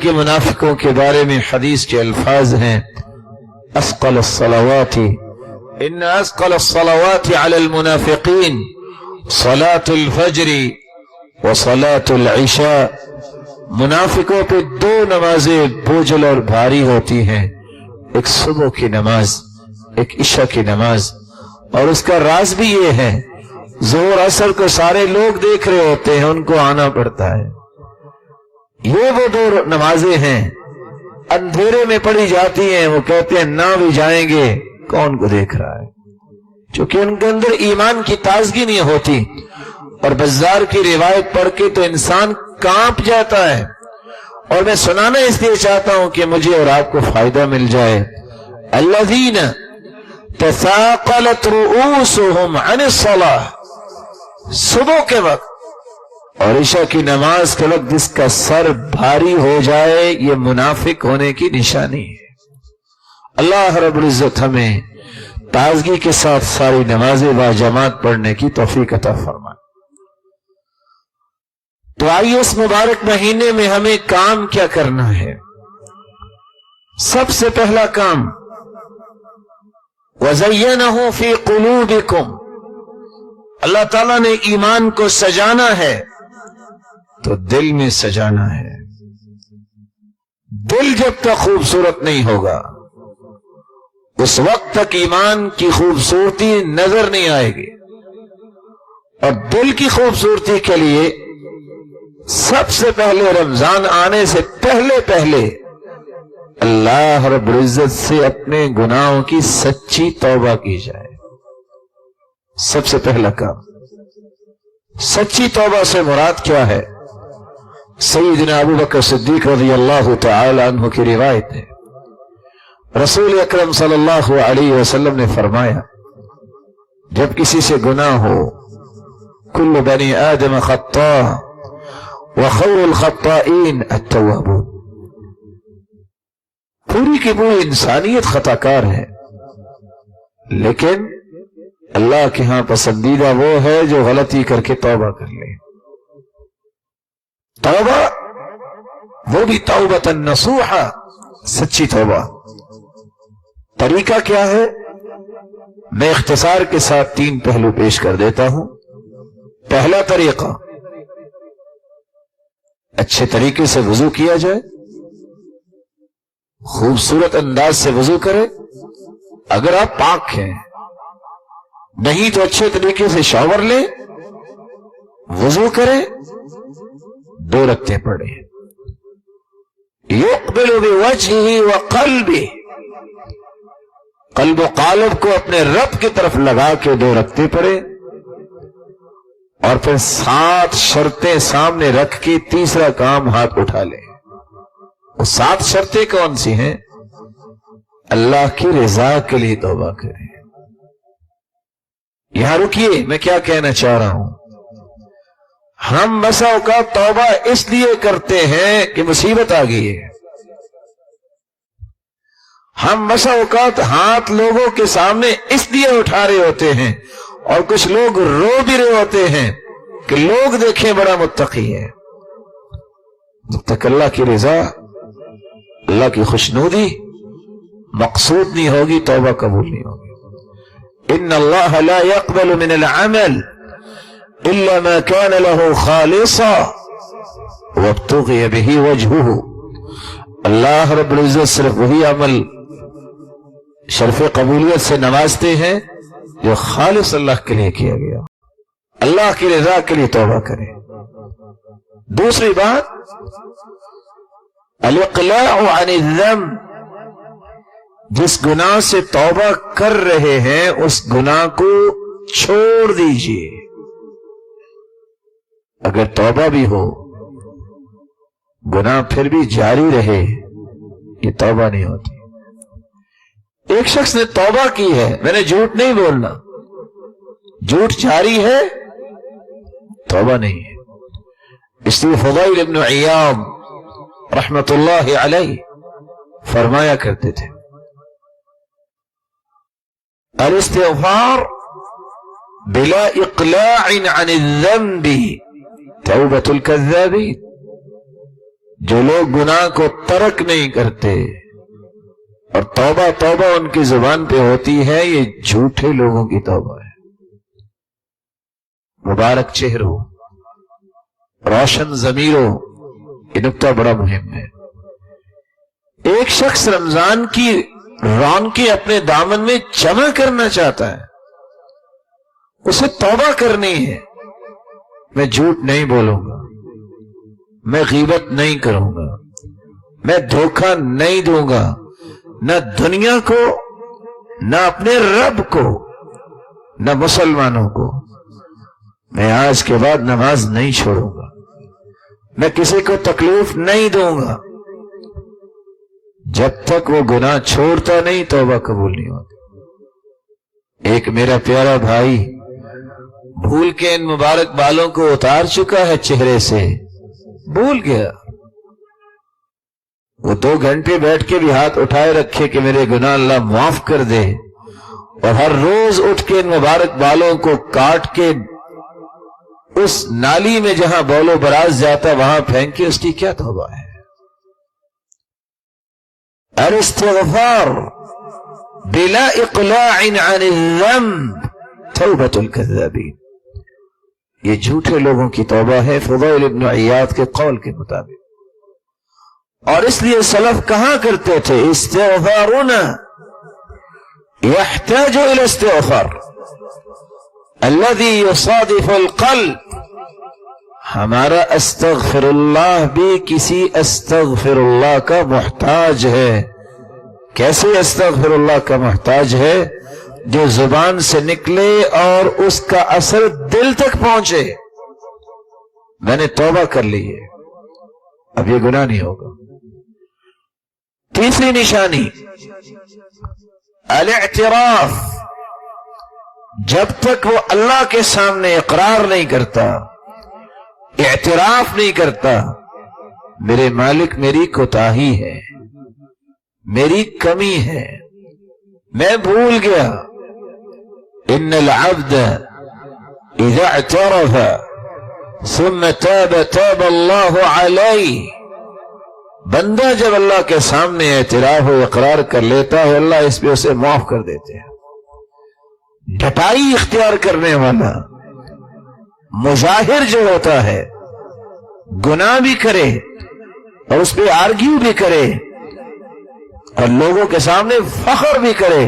کہ منافقوں کے بارے میں حدیث کے الفاظ ہیں اسقل الصلوات ان اسقل الصلوات علی المنافقین صلاۃ الفجر وصلاۃ العشاء. منافقوں پہ دو نمازیں بوجھل اور بھاری ہوتی ہیں، ایک صبح کی نماز، ایک عشاء کی نماز. اور اس کا راز بھی یہ ہے، ظہر اثر کو سارے لوگ دیکھ رہے ہوتے ہیں، ان کو آنا پڑتا ہے. یہ وہ دو نمازیں ہیں، اندھیرے میں پڑھی جاتی ہیں. وہ کہتے ہیں نہ بھی جائیں گے، کون کو دیکھ رہا ہے؟ چونکہ ان کے اندر ایمان کی تازگی نہیں ہوتی. اور بزار کی روایت پڑھ کے تو انسان کانپ جاتا ہے. اور میں سنانا اس لیے چاہتا ہوں کہ مجھے اور آپ کو فائدہ مل جائے. الذین تثاقلت رؤوسهم عن الصلاة، صبح کے وقت اور عشاء کی نماز کے وقت جس کا سر بھاری ہو جائے، یہ منافق ہونے کی نشانی ہے. اللہ رب العزت ہمیں تازگی کے ساتھ ساری نمازیں با جماعت پڑھنے کی توفیق عطا فرمائے. تو آئیے اس مبارک مہینے میں ہمیں کام کیا کرنا ہے. سب سے پہلا کام وَزَيَّنَهُ فِي قُلُوبِكُمْ، اللہ تعالیٰ نے ایمان کو سجانا ہے تو دل میں سجانا ہے. دل جب تک خوبصورت نہیں ہوگا اس وقت تک ایمان کی خوبصورتی نظر نہیں آئے گی. اور دل کی خوبصورتی کے لیے سب سے پہلے رمضان آنے سے پہلے اللہ رب العزت سے اپنے گناہوں کی سچی توبہ کی جائے. سب سے پہلا کام. سچی توبہ سے مراد کیا ہے؟ سیدنا ابو بکر صدیق رضی اللہ تعالی عنہ کی روایت ہے، رسول اکرم صلی اللہ علیہ وسلم نے فرمایا جب کسی سے گناہ ہو، کل بنی آدم خطاء وخیر الخطائین التوابون، پوری کی پوری انسانیت خطا کار ہے، لیکن اللہ کے ہاں پسندیدہ وہ ہے جو غلطی کر کے توبہ کر لے. توبہ وہ بھی توبۃ نصوحہ، سچی توبہ. طریقہ کیا ہے؟ میں اختصار کے ساتھ 3 پہلو پیش کر دیتا ہوں. پہلا طریقہ، اچھے طریقے سے وضو کیا جائے، خوبصورت انداز سے وضو کرے. اگر آپ پاک ہیں، نہیں تو اچھے طریقے سے شاور لیں، وضو کریں، 2 رکعتیں پڑھیں. یقبل بوجہہ وقلبہ، قلب و قالب کو اپنے رب کی طرف لگا کے 2 رکعتیں پڑھیں. اور پھر 7 شرطیں سامنے رکھ کے تیسرا کام ہاتھ اٹھا لیں. وہ 7 شرطیں کون سی ہیں؟ اللہ کی رضا کے لیے توبہ کریں. یہاں رکیے، میں کیا کہنا چاہ رہا ہوں. ہم بسا اوقات توبہ اس لیے کرتے ہیں کہ مصیبت آ گئی ہے. ہم بسا اوقات ہاتھ لوگوں کے سامنے اس لیے اٹھا رہے ہوتے ہیں، اور کچھ لوگ رو بھی رہے ہوتے ہیں کہ لوگ دیکھیں بڑا متقی ہے. جب تک اللہ کی رضا، اللہ کی خوشنودی مقصود نہیں ہوگی، توبہ قبول نہیں ہوگی. ان اللہ لا يقبل من العمل الا ما كان له خالصا وابتغي به وجهه. اللہ رب العزت صرف وہی عمل شرف قبولیت سے نوازتے ہیں جو خالص اللہ کے لیے کیا گیا. اللہ کی رضا کے لیے توبہ کریں. دوسری بات، الاقلاع عن الذنب، جس گناہ سے توبہ کر رہے ہیں اس گناہ کو چھوڑ دیجئے. اگر توبہ بھی ہو، گناہ پھر بھی جاری رہے، یہ توبہ نہیں ہوتی. ایک شخص نے توبہ کی ہے، میں نے جھوٹ نہیں بولنا، جھوٹ جاری ہے، توبہ نہیں ہے. اس لیے فضیل ابن عیاض رحمت اللہ علیہ فرمایا کرتے تھے، الاستغفار بلا اقلاع عن الذنب توبۃ الکذابین. جو لوگ گناہ کو ترک نہیں کرتے اور توبہ توبہ ان کی زبان پہ ہوتی ہے، یہ جھوٹے لوگوں کی توبہ ہے۔ مبارک چہرو، روشن ضمیرو، یہ نکتہ بڑا مہم ہے۔ ایک شخص رمضان کی رونقیں اپنے دامن میں جمع کرنا چاہتا ہے، اسے توبہ کرنی ہے۔ میں جھوٹ نہیں بولوں گا، میں غیبت نہیں کروں گا، میں دھوکہ نہیں دوں گا، نہ دنیا کو، نہ اپنے رب کو، نہ مسلمانوں کو۔ میں آج کے بعد نماز نہیں چھوڑوں گا، میں کسی کو تکلیف نہیں دوں گا۔ جب تک وہ گناہ چھوڑتا نہیں توبہ قبول نہیں ہوتی۔ ایک میرا پیارا بھائی بھول کے ان مبارک بالوں کو اتار چکا ہے چہرے سے، بھول گیا۔ وہ 2 گھنٹے بیٹھ کے بھی ہاتھ اٹھائے رکھے کہ میرے گناہ اللہ معاف کر دے، اور ہر روز اٹھ کے ان مبارک بالوں کو کاٹ کے اس نالی میں جہاں بول و براز جاتا وہاں پھینکے، اس کی کیا توبہ ہے؟ الاستغفار بلا اقلاع عن الذنب توبۃ الکذابین، یہ جھوٹے لوگوں کی توبہ ہے فضیل ابن عیاض کے قول کے مطابق۔ اور اس لیے سلف کہاں کرتے تھے، استغفارنا يحتاج الى استغفار الذي يصادف القلب، ہمارا استغفر اللہ بھی کسی استغفر اللہ کا محتاج ہے۔ کیسے استغفر اللہ کا محتاج ہے؟ جو زبان سے نکلے اور اس کا اثر دل تک پہنچے۔ میں نے توبہ کر لی ہے، اب یہ گناہ نہیں ہوگا۔ تیسری نشانی الاعتراف، جب تک وہ اللہ کے سامنے اقرار نہیں کرتا، اعتراف نہیں کرتا میرے مالک میری کوتاہی ہے، میری کمی ہے، میں بھول گیا۔ ان العبد اذا اعترف ثم تاب تاب اللہ علیہ، بندہ جب اللہ کے سامنے اعتراف و اقرار کر لیتا ہے اللہ اس پہ اسے معاف کر دیتے ہیں۔ ڈٹائی اختیار کرنے والا مظاہر جو ہوتا ہے، گناہ بھی کرے اور اس پہ آرگیو بھی کرے اور لوگوں کے سامنے فخر بھی کرے،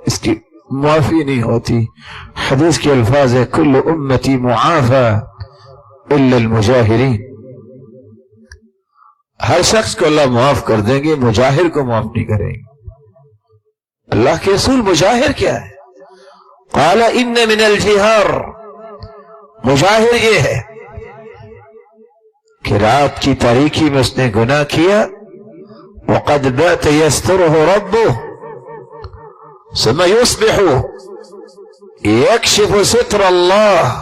اس کی معافی نہیں ہوتی۔ حدیث کے الفاظ ہے کل امتی معافی الا المجاہرین، ہر شخص کو اللہ معاف کر دیں گے، مجاہر کو معاف نہیں کریں گے۔ اللہ کے رسول مجاہر کیا ہے؟ قال ان من الجہار، مجاہر یہ ہے کہ رات کی تاریکی میں اس نے گناہ کیا، وقد بات یسترہ ربہ ثم یصبح یکشف ستر اللہ،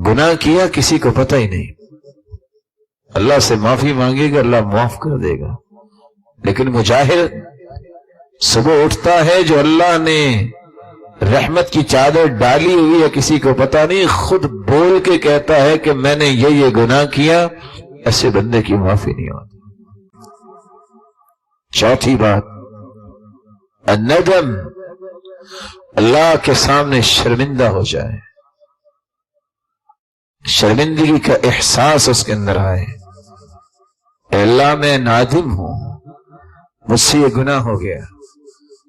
گناہ کیا کسی کو پتہ ہی نہیں، اللہ سے معافی مانگے گا اللہ معاف کر دے گا۔ لیکن مجاہر صبح اٹھتا ہے جو اللہ نے رحمت کی چادر ڈالی ہوئی ہے کسی کو پتہ نہیں، خود بول کے کہتا ہے کہ میں نے یہ گناہ کیا، ایسے بندے کی معافی نہیں ہوتی۔ چوتھی بات الندم، اللہ کے سامنے شرمندہ ہو جائے، شرمندگی کا احساس اس کے اندر آئے، اے اللہ میں نادم ہوں، مجھ سے یہ گناہ ہو گیا۔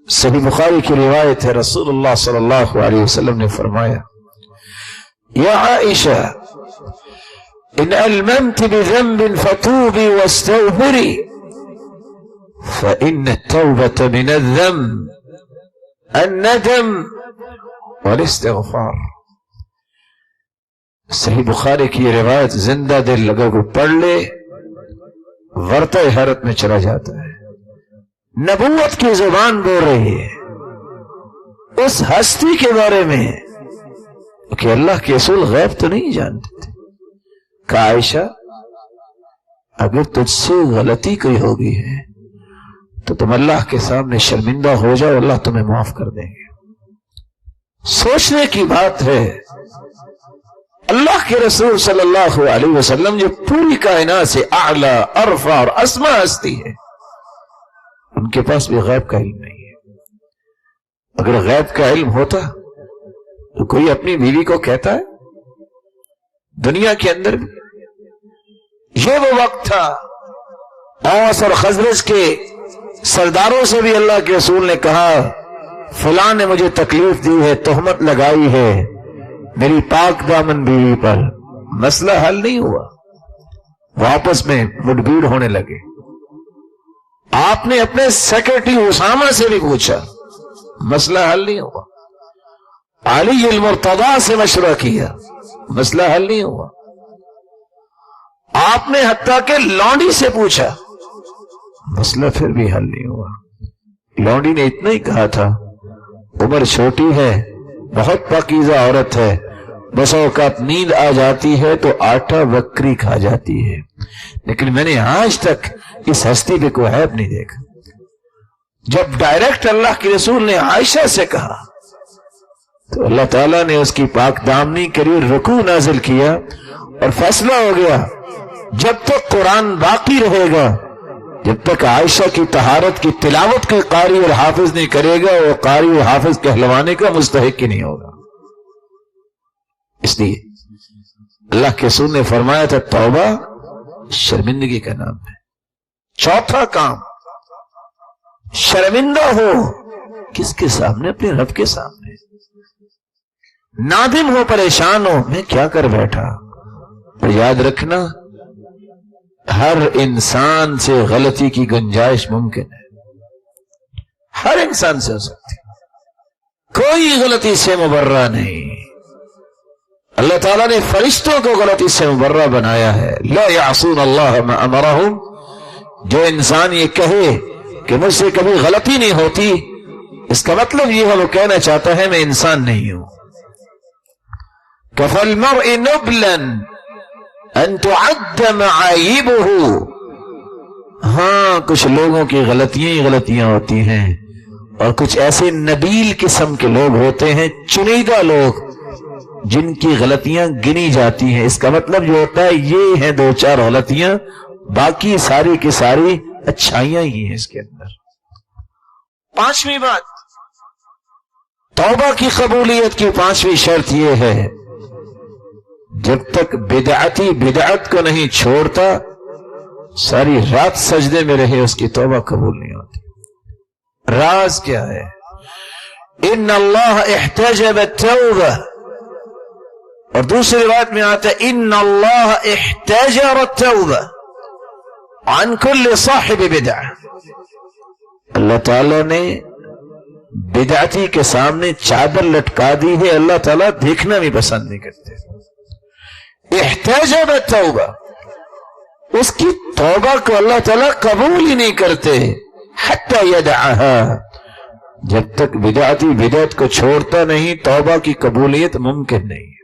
صحیح بخاری کی روایت ہے، رسول اللہ صلی اللہ علیہ وسلم نے فرمایا یا عائشہ ان الممت بذنب فتوبی واستغفری فإن التوبة من الذنب الندم والاستغفار۔ صحیح بخاری کی یہ روایت زندہ دل لگا کو پڑھ لے ورطہ حیرت میں چلا جاتا ہے۔ نبوت کی زبان بول رہی ہے اس ہستی کے بارے میں کہ اللہ کے رسول غیب تو نہیں جانتے تھے۔ کہا عائشہ اگر تجھ سے غلطی کوئی ہوگی ہے تو تم اللہ کے سامنے شرمندہ ہو جاؤ، اللہ تمہیں معاف کر دیں گے۔ سوچنے کی بات ہے، اللہ کے رسول صلی اللہ علیہ وسلم جو پوری کائنات سے اعلیٰ ارفع اور اسما ہستی ہے، ان کے پاس بھی غیب کا علم نہیں ہے۔ اگر غیب کا علم ہوتا تو کوئی اپنی بیوی کو کہتا ہے؟ دنیا کے اندر بھی یہ وہ وقت تھا، اوس اور خزرج کے سرداروں سے بھی اللہ کے رسول نے کہا فلاں نے مجھے تکلیف دی ہے، تہمت لگائی ہے میری پاک دامن بیوی پر، مسئلہ حل نہیں ہوا، واپس میں مڈبھیڑ ہونے لگے۔ آپ نے اپنے سیکرٹری اسامہ سے بھی پوچھا، مسئلہ حل نہیں ہوا۔ علی المرتضی سے مشورہ کیا، مسئلہ حل نہیں ہوا۔ آپ نے حتیٰ کہ لونڈی سے پوچھا، مسئلہ پھر بھی حل نہیں ہوا۔ لونڈی نے اتنا ہی کہا تھا عمر چھوٹی ہے، بہت پاکیزہ عورت ہے، بس اوقات نیند آ جاتی ہے تو آٹا بکری کھا جاتی ہے، لیکن میں نے آج تک اس ہستی پہ کوئی عیب نہیں دیکھا۔ جب ڈائریکٹ اللہ کے رسول نے عائشہ سے کہا تو اللہ تعالیٰ نے اس کی پاک دامنی کے لیے رکوع نازل کیا اور فیصلہ ہو گیا جب تک قرآن باقی رہے گا، جب تک عائشہ کی طہارت کی تلاوت کے قاری اور حافظ نہیں کرے گا، وہ قاری اور حافظ کہلوانے کا مستحق ہی نہیں ہوگا۔ اس لیے اللہ کے رسول نے فرمایا تھا توبہ شرمندگی کا نام ہے۔ چوتھا کام، شرمندہ ہو کس کے سامنے؟ اپنے رب کے سامنے۔ نادم ہو، پریشان ہو، میں کیا کر بیٹھا۔ پر یاد رکھنا ہر انسان سے غلطی کی گنجائش ممکن ہے، ہر انسان سے ہو سکتی، کوئی غلطی سے مبرہ نہیں۔ اللہ تعالیٰ نے فرشتوں کو غلطی سے مبرہ بنایا ہے۔ لا یعصون اللہ ما امرہم، جو انسان یہ کہے کہ مجھ سے کبھی غلطی نہیں ہوتی، اس کا مطلب یہ ہے وہ کہنا چاہتا ہے میں انسان نہیں ہوں۔ کفى المرء نبلا ان تعد معایبہ، ہاں کچھ لوگوں کی غلطیاں ہی غلطیاں ہوتی ہیں، اور کچھ ایسے نبیل قسم کے لوگ ہوتے ہیں، چنیدہ لوگ جن کی غلطیاں گنی جاتی ہیں۔ اس کا مطلب جو ہوتا ہے یہ ہیں دو چار غلطیاں، باقی ساری کی ساری اچھائیاں ہی ہیں اس کے اندر۔ پانچویں بات، توبہ کی قبولیت کی پانچویں شرط یہ ہے جب تک بدعتی بدعت کو نہیں چھوڑتا، ساری رات سجدے میں رہے، اس کی توبہ قبول نہیں ہوتی۔ راز کیا ہے؟ ان اللہ احتجب التوبہ، اور دوسری روایت میں آتا ہے ان اللہ احتجر التوبہ عن کل صاحب بدعہ، اللہ تعالیٰ نے بدعتی کے سامنے چادر لٹکا دی ہے، اللہ تعالیٰ دیکھنا بھی پسند نہیں کرتے۔ احتجب التوبہ، اس کی توبہ کو اللہ تعالیٰ قبول ہی نہیں کرتے، حتی یدعہا، جب تک بدعتی بدعت کو چھوڑتا نہیں توبہ کی قبولیت ممکن نہیں ہے۔